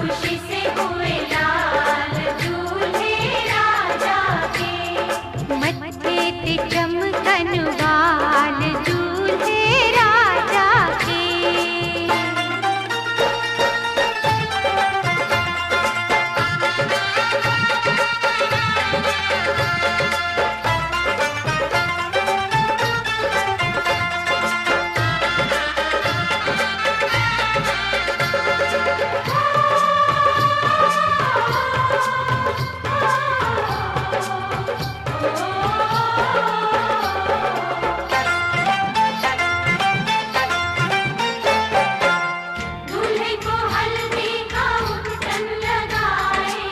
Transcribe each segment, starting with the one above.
खुशी से हुए लाल दूल्हे राजा के। मत्थे ते चमकन वाल दूल्हे राजा के। दूल्हे को हल्दी का उपटन लगाए,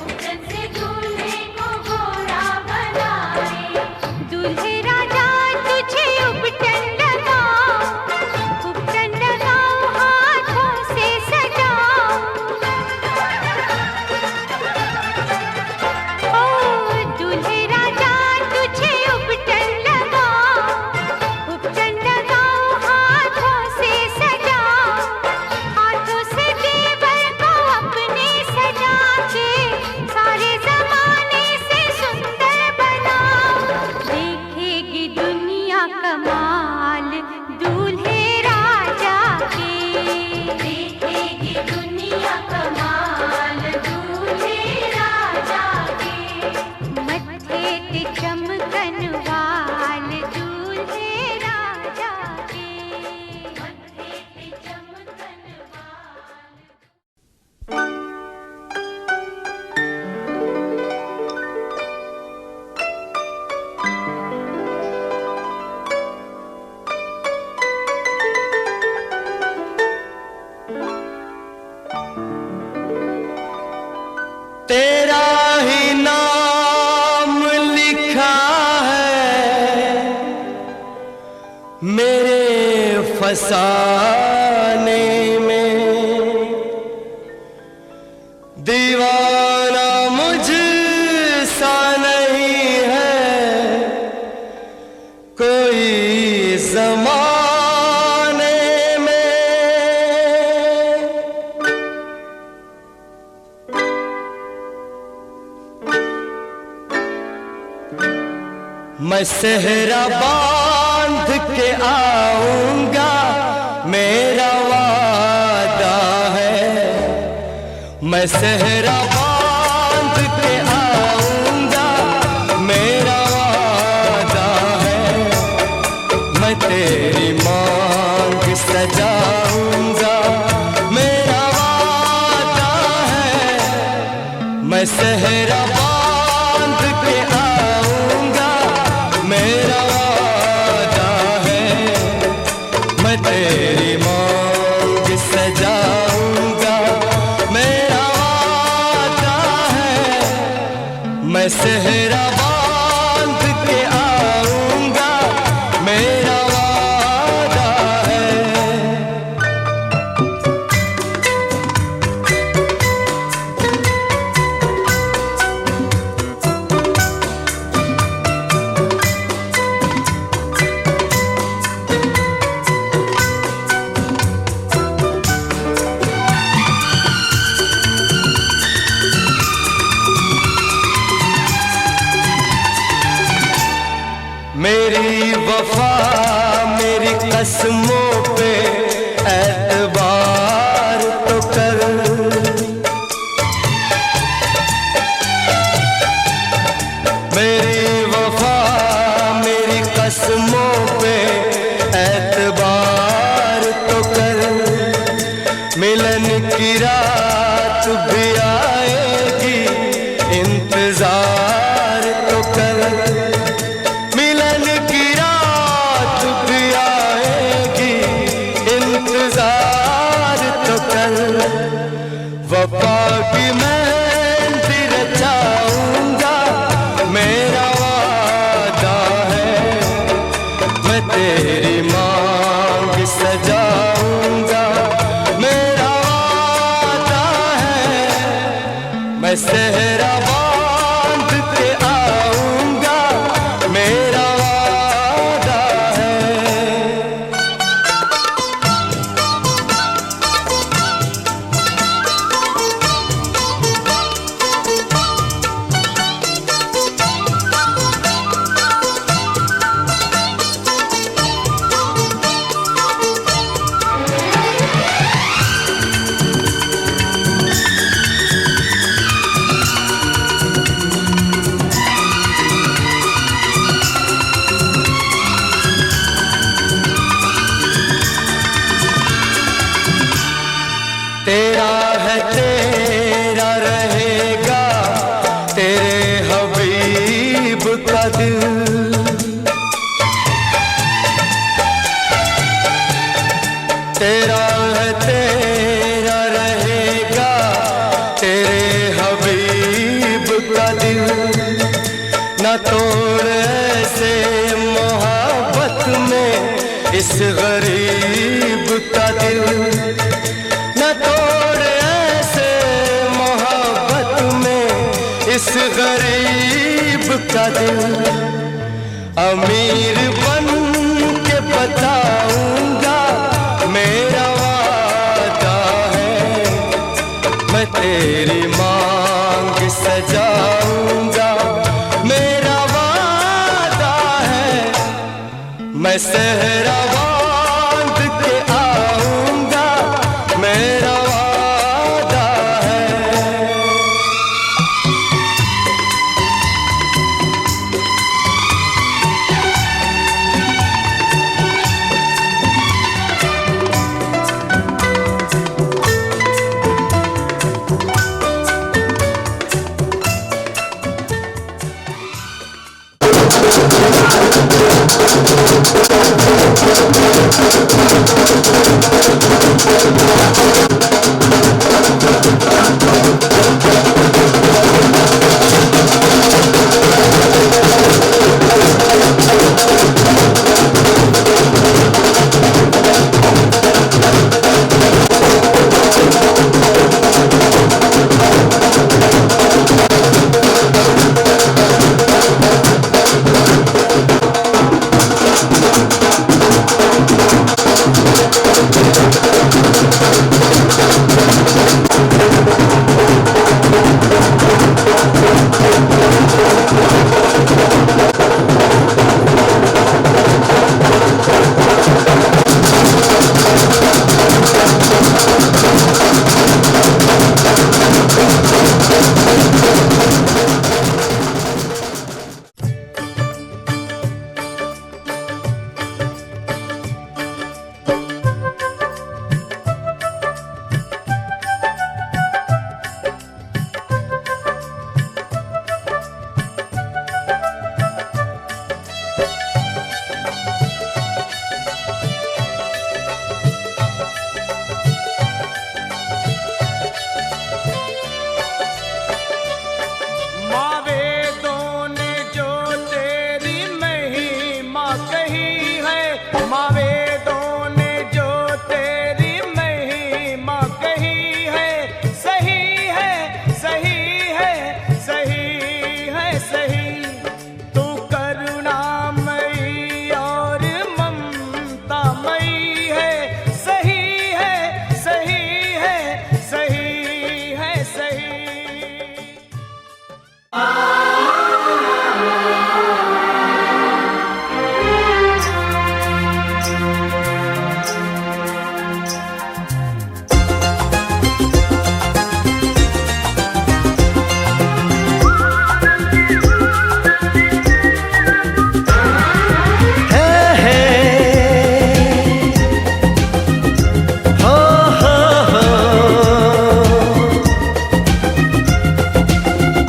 उपटन से दूल्हे को घोड़ा बनाए। दूल्हे राजा तुझे उपटन लगाओ, उपटन लगाओ हाथों से सजाओ। ओ दूल्हे राजा तुझे उपटन लगाओ, उपटन लगाओ हाथों से सजाओ। हाथों से देवर को अपने सजा के सारे जमाने से सुंदर बनाओ। देखेगी दुनिया कमाल दूल्हे राजा के। देखेगी दुनिया कमाल दूल्हे राजा के। मत्थे ते चमकन वाल दूल्हे राजा के। मत्थे ते चमकन वाल। तेरा ही नाम लिखा है मेरे फसाने में। दीवाना मुझसा नहीं है कोई ज़माने में। मैं सेहरा बांध के आऊंगा मेरा वादा है। मैं सेहरा बांध के आऊंगा मेरा वादा है। मैं तेरी मांग सजाऊंगा मेरा वादा है। मैं सेहरा बांध के आऊंगा मेरा वादा है। मैं तेरी मांग सजाऊंगा मेरा वादा है। मैं सेहरा बांध के आऊंगा मेरा वादा है। मेरी वफा मेरी कसमों पे एतबार तो कर। मेरी वफा मेरी कसमों पे एतबार तो कर। मिलन की रात भी आएगी इंतजार तो कर। मिलन की रात भी आएगी इंतजार तो कर। वफा की मेहंदी रचाऊंगा मेरा वादा है। मैं तेरी मांग सजाऊंगा मेरा वादा है। मैं सेहरा बांध के आऊंगा मेरा वादा है। तेरा है तेरा रहेगा तेरे हबीब का दिल। तेरा है तेरा रहेगा तेरे हबीब का दिल। न तोड़ ऐसे मोहब्बत में इस गरीब का दिल। न तोड़ ऐसे मोहब्बत में इस गरीब का दिल। अमीर बन के बताऊंगा मेरा वादा है, मैं तेरी मांग सजाऊंगा मेरा वादा है। मैं सहरा बांध के आऊंगा मेरा वादा है।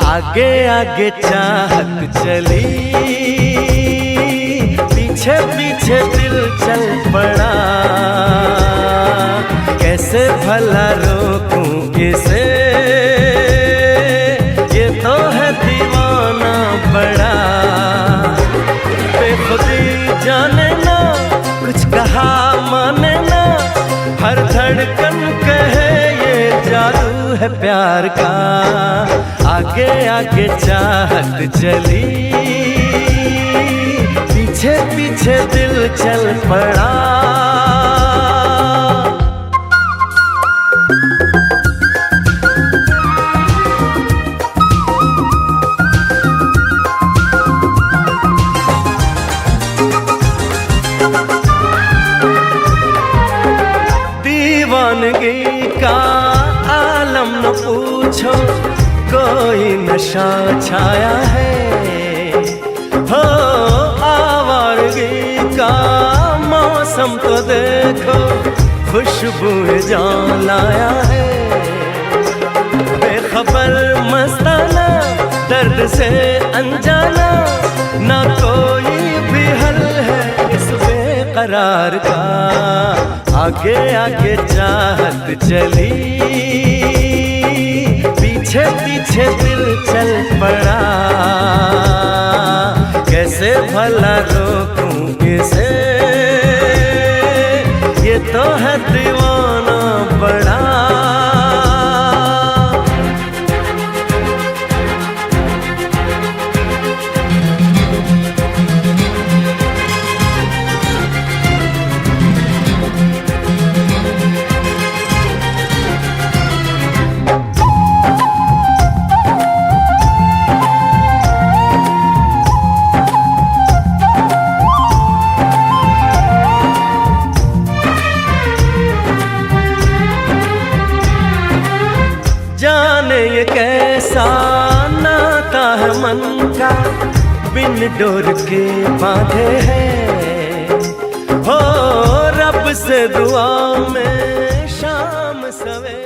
आगे आगे चाहत चली, पीछे पीछे दिल चल पड़ा। कैसे भला रोकूं इसे, ये तो है दीवाना बड़ा। बेखुदी जाने ना, कुछ कहा माने ना, हर धड़कन कहे ये जादू है प्यार का। आगे आगे चाहत चली, पीछे पीछे दिल चल पड़ा। दीवानगी का आलम न पूछो, कोई नशा छाया है। हो आवारगी का मौसम तो देखो, खुशबू जान लाया है। बेखबर मस्ताना दर्द से अनजाना, ना कोई भी हल है इस बेकरार का। आगे आगे चाहत चली, पीछे पीछे दिल चल पड़ा। कैसे भला रोकूं इसे, ये तो है दीवाना बड़ा। जाने ये कैसा नाता है मन का, बिन डोर के बांधे हैं। हो रब से दुआ में शाम सवेरे।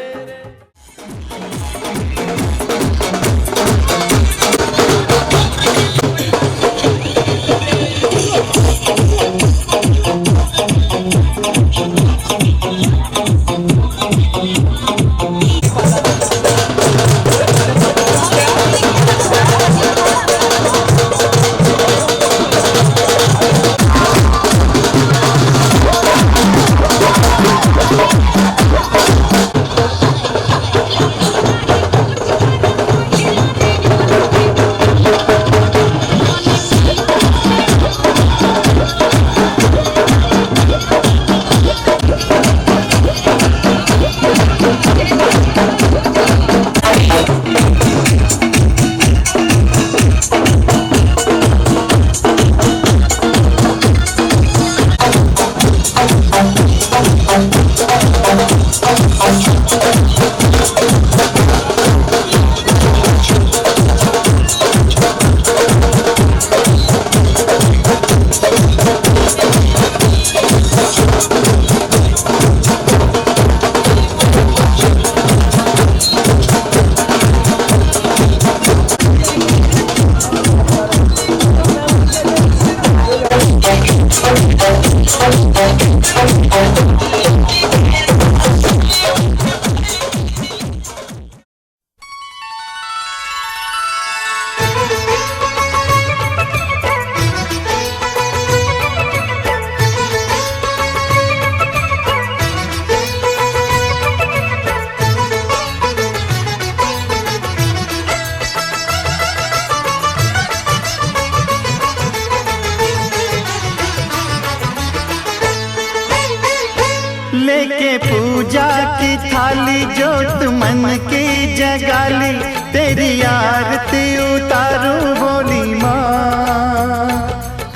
लेके पूजा की थाली जोत मन की जगाली, तेरी आरती उतारू बोली माँ।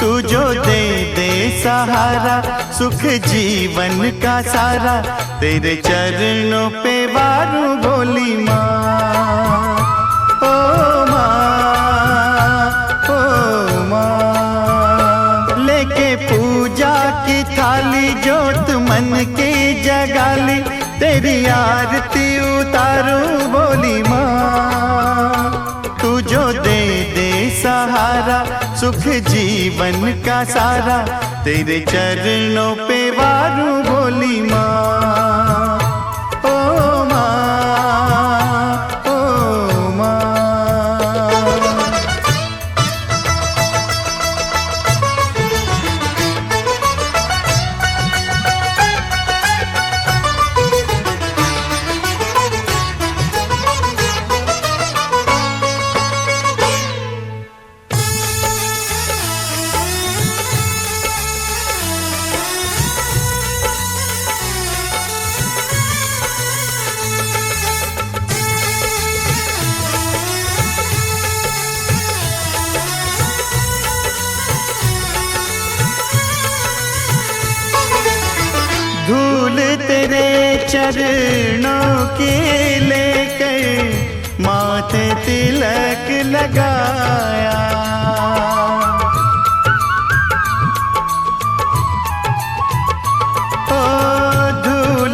तू जो दे दे सहारा सुख जीवन का सारा, तेरे चरणों पे वारू बोली माँ। ओ माँ, ओ माँ। लेके पूजा की थाली जोत मन की जगाली, तेरी आरती उतारू बोली माँ। तू जो दे दे सहारा सुख जीवन का सारा, तेरे चरणों पे वारू बोली माँ। ओ माँ, ओ माँ। धूल तेरे चरणों के लेकर माथे तिलक लगाया। ओ धूल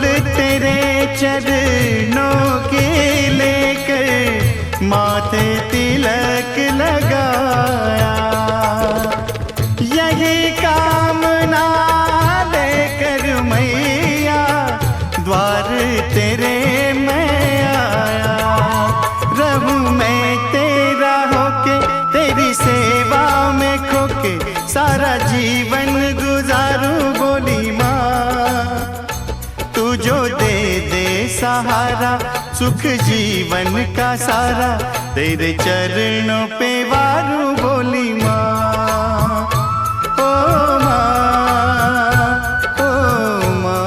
सुख जीवन का सारा तेरे चरणों पे वारू बोली माँ। ओ माँ, ओ माँ।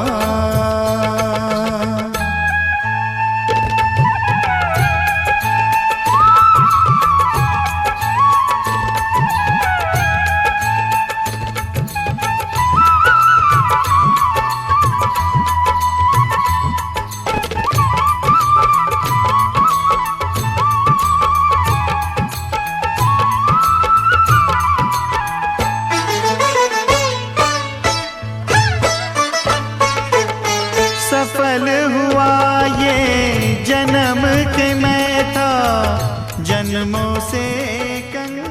सफल हुआ ये जन्म के मैं था जन्मों से कंगाल।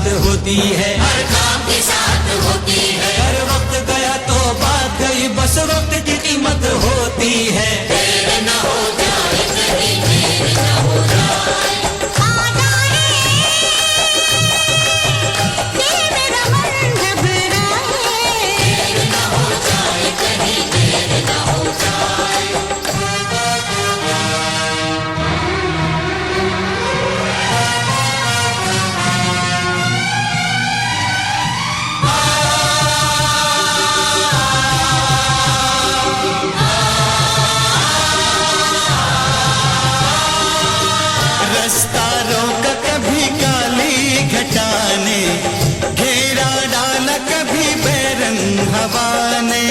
साथ होती है, हर काम के साथ होती है। अगर वक्त गया तो बात गई, बस वक्त की कीमत होती है। देर न हो जाए कहीं, देर न हो जाए। आ जाए ये मेरा मन घबराए, देर न हो जाए कहीं, देर न हो जाए। रास्ता रोका कभी काली घटा ने, घेरा डाला कभी बैरंग हवा ने।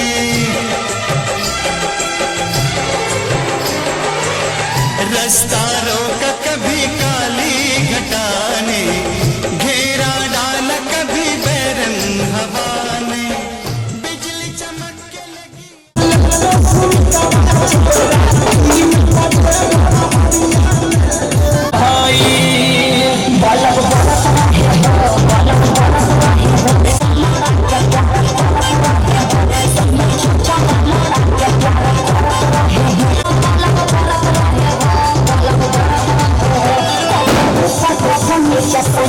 रास्ता रोका कभी काली घटा ने, घेरा डाला कभी बैरंग हवा ने। बिजली चमक के लगी Just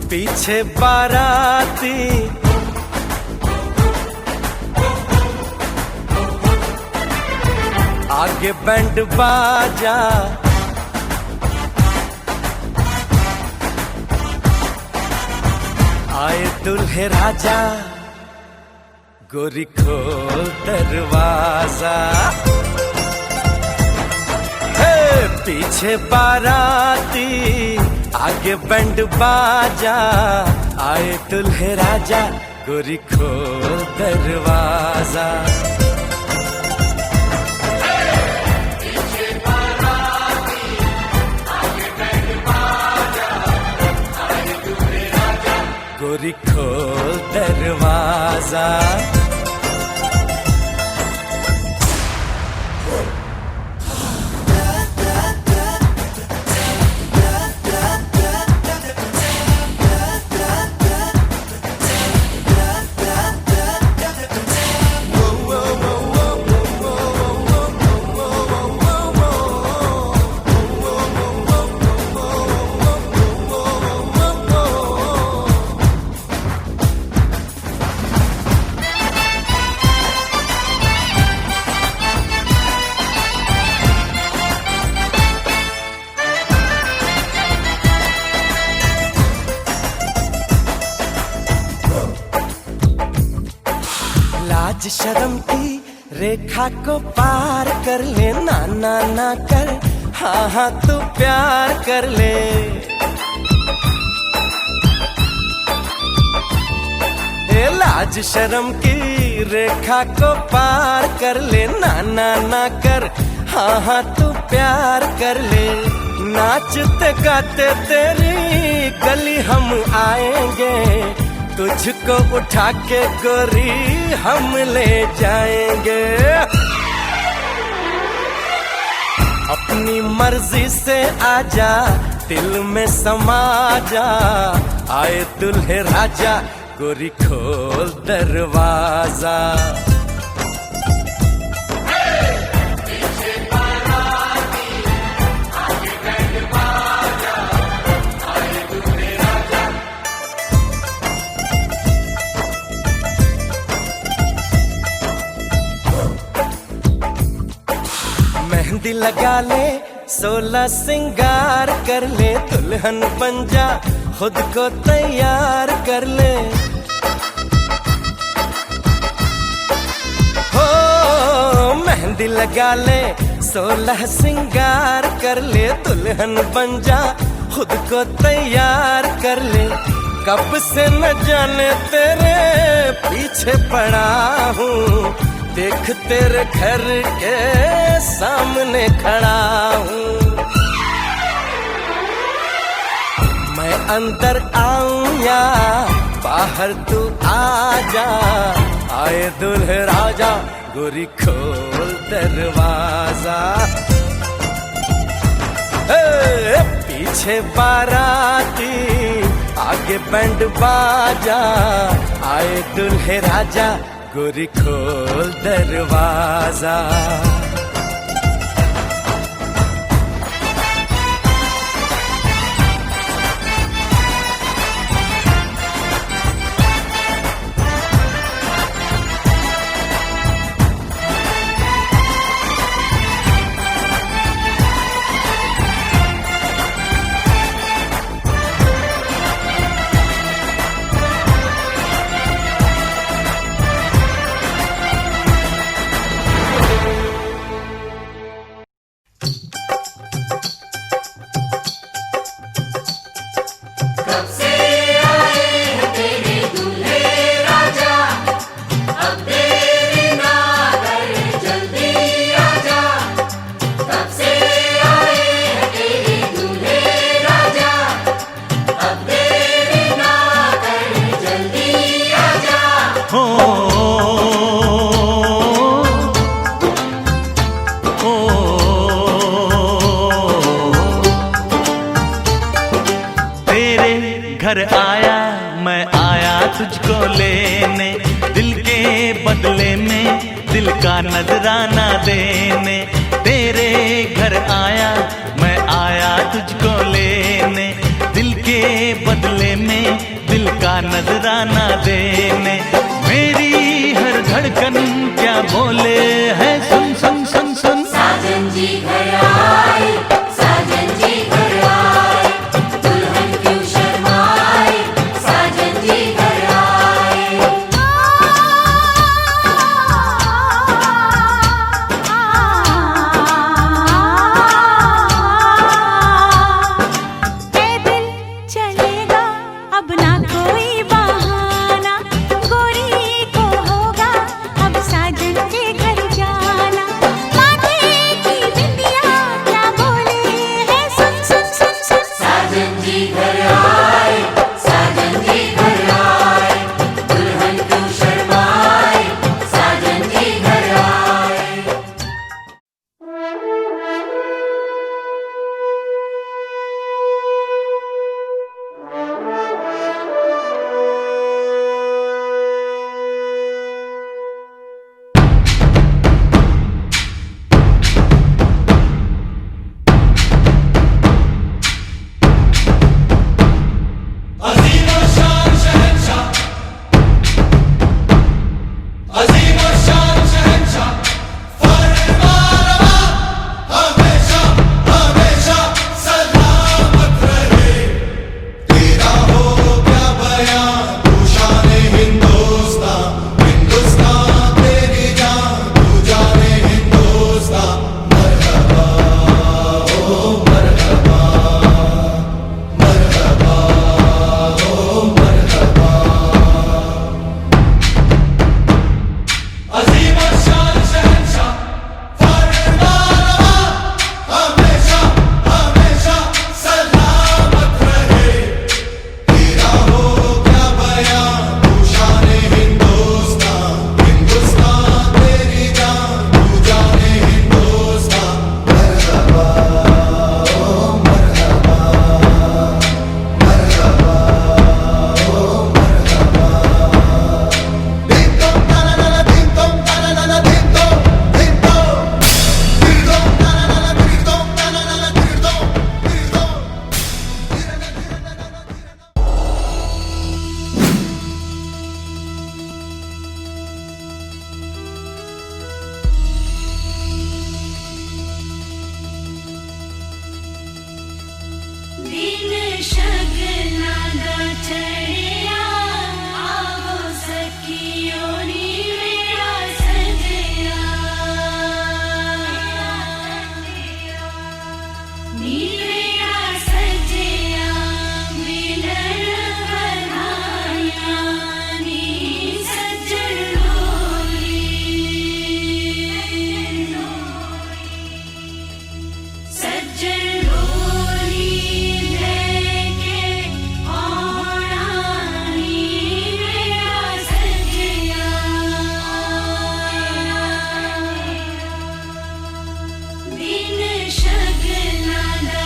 पीछे बाराती आगे बैंड बाजा, आए दुल्हे राजा, गोरी खोल दरवाजा। हे पीछे बाराती आगे बैंड बाजा, आए दुल्हे राजा, गोरी खोल दरवाजा। गोरी खोल दरवाजा। लाज शर्म की रेखा को पार कर ले, ना ना ना कर, हाँ हाँ तू प्यार कर ले। ए लाज शर्म की रेखा को पार कर ले, ना ना ना कर, हाँ हाँ तू प्यार कर ले। नाचते गाते तेरी गली हम आएंगे, तुझको उठा के गोरी हम ले जाएंगे। अपनी मर्जी से आजा, दिल में समा जा, आए दुल्हे राजा, गोरी खोल दरवाजा। मेहंदी लगा ले, 16 सिंगार कर ले, दुल्हन बन जा, खुद को तैयार कर ले। हो मेहंदी लगा ले, 16 सिंगार कर ले, दुल्हन बन जा, खुद को तैयार कर ले। कब से न जाने तेरे पीछे पड़ा हूँ, देख तेरे घर के सामने खड़ा हूँ। मैं अंदर आऊं या बाहर तू आ जा, आए दुल्हे राजा, गोरी खोल दरवाजा। पीछे बाराती आगे बैंड बाजा, आए दुल्हे राजा, गोरी खोल दरवाजा। घर आया मैं आया तुझको लेने, दिल के बदले में दिल का नजराना देने। तेरे घर आया मैं आया तुझको लेने, दिल के बदले में नजराना देने। मेरी हर धड़कन क्या बोले है, सुन सुन सुन सुन। साजन जी घर आए, साजन जी घर आए, दुल्हन क्यों शर्माए, साजन जी घर आए। पैदल चलेगा अब ना कोई बहाना, गोरी को होगा अब साजन के घर जाना। माथे की बिंदिया क्या बोले है, सुन सुन सुन सुन। साजन जी घर आए, साजन जी घर आए, दुल्हन क्यों शर्माए, साजन जी घर आए। अजीम और शान शहंशाह, अजीम और शान शहंशाह, फरमानवा हमेशा हमेशा सलामत रहे। तेरा हो क्या बयां तू शाने हिंदुस्तान, हिंदुस्तान तेरी जान तू जाने हिंदुस्तान। मरहबा हो मरहबा, मरहबा हो मरहबा। अजीम और शान शहंशाह, फरमानवा हमेशा हमेशा सलामत रहे। तेरा हो क्या बयां तू शाने हिंदुस्तान, हिंदुस्तान तेरी जान तू जाने हिंदुस्तान। मरहबा हो मरहबा, मरहबा हो मरहबा। दिन तुम ताना नाना दिन तुम ताना नाना दिन तुम दिन तुम दिन तुम ताना नाना दिन तुम ताना नाना दिन तुम दिन तुम। दिन शगना दा चढ़िया, आवो सखियो नी मेरा सजया। नी मेरा सजया, मिलन बधाइयां नी सज्जन डोली। सज्जन डोली लेके आना नी मेरा सजया। दिन शगना दा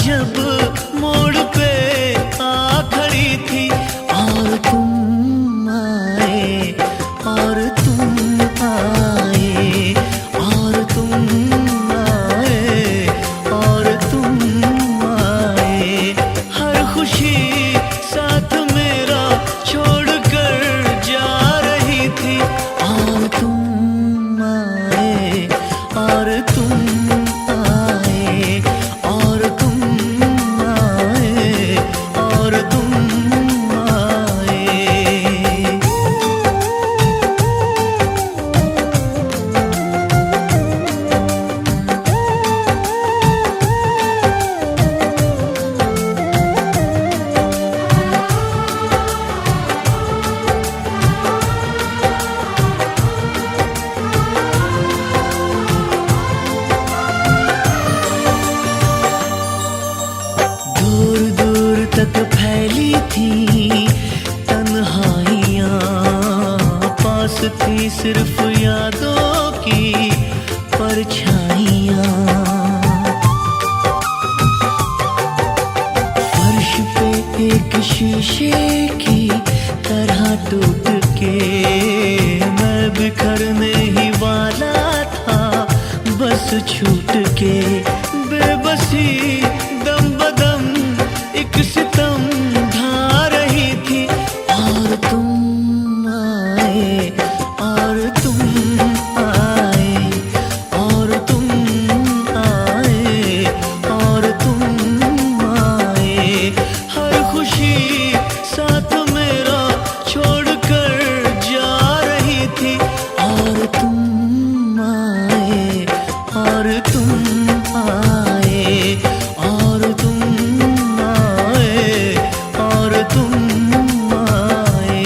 जब मोड़ पे आ खड़ी थी, और तुम आए, और तुम आए, और तुम आए, और तुम आए। हर खुशी साथ मेरा छोड़ कर जा रही थी, और तुम आए, और तुम आए, और तुम आए, और तुम आए। दूर दूर तक फैली थी तन्हाइयाँ, पास थी सिर्फ यादों की परछाइयाँ। फर्श पे एक शीशे की तरह टूट के मैं बिखरने ही वाला था, बस छूट के। बेबसी दम बदम एक सितम ढा रही थी, और तुम आए, और तुम आए, और तुम आए, और तुम आए। हर खुशी साथ मेरा छोड़ कर जा रही थी, और तुम आए, और तुम आए, और तुम आए, और तुम आए।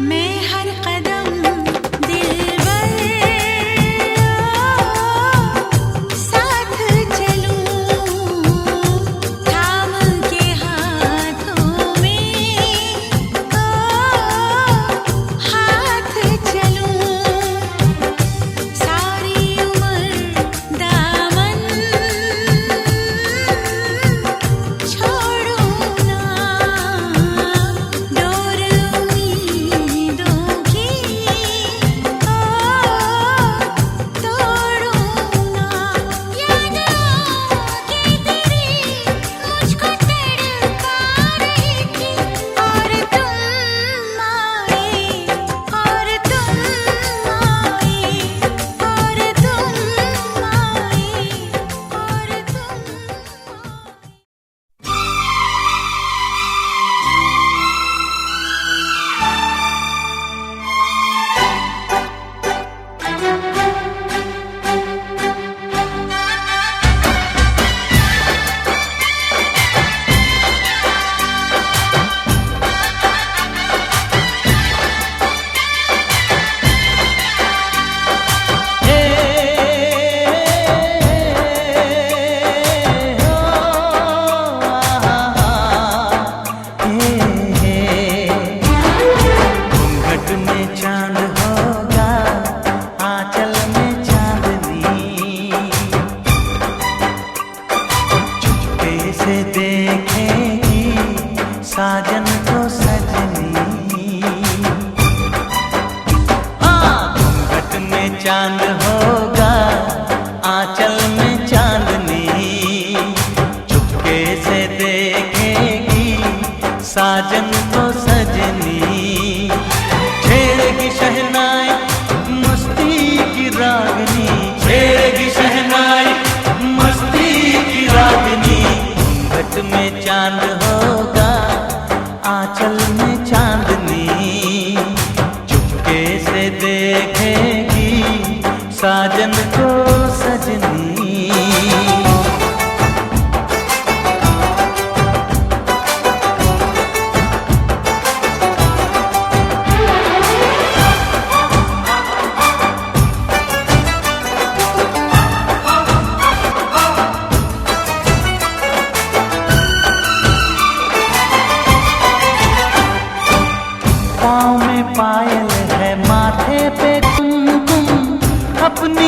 मैं हर कदम दिलबर साथ चलूं, थाम के हाथों में हाथ चलूं। सारी उम्र दामन छोड़ूं ना, डोर उम्मीदों की तोड़ूं ना। याद आके तेरी मुझको तड़पा रही थी, और तुम आए, और तुम आए, और तुम आए, और तुम आए। घूंघट में चांद होगा, आंचल में चांदनी, चुपके से देखेगी साजन को सजनी। घूंघट में चांद होगा, आंचल में चांदनी, चुपके से देखेगी साजन को सजनी। छेड़ेगी शहनाई मस्ती की रागनी, छेड़ेगी शहनाई मस्ती की रागनी। घूंघट में चांद होगा, आंचल में चांदनी, चुपके साजन को सजनी। पाँव में पायल है, माथे पे कुमकुम, अपनी